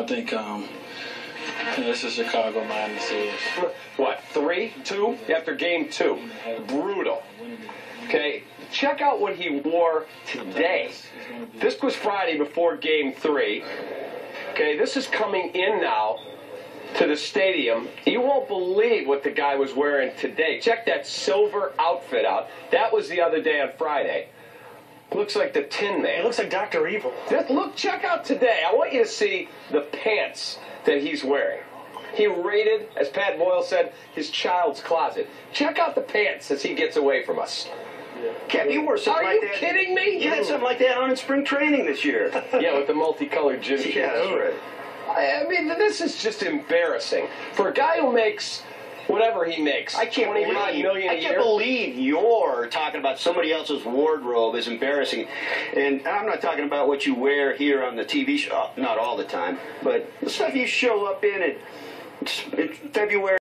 think this is Chicago Miami series. What, 3-2 after game 2? Brutal. Okay, check out what he wore today. This was Friday before game 3. Okay, this is coming in now to the stadium. You won't believe what the guy was wearing today. Check that silver outfit out. That was the other day on Friday. Looks like the Tin Man. It looks like Dr. Evil. Look, check out today. I want you to see the pants that he's wearing. He raided, as Pat Boyle said, his child's closet. Check out the pants as he gets away from us. Kev, you wore something like that. Are you kidding me? You had something like that on in spring training this year. Yeah, with the multicolored gym shoes. Yeah, that's right. I mean, this is just embarrassing. For a guy who makes whatever he makes, I can't $25 million a year. I can't believe you're talking about somebody else's wardrobe is embarrassing. And I'm not talking about what you wear here on the TV show, not all the time, but the stuff you show up in February.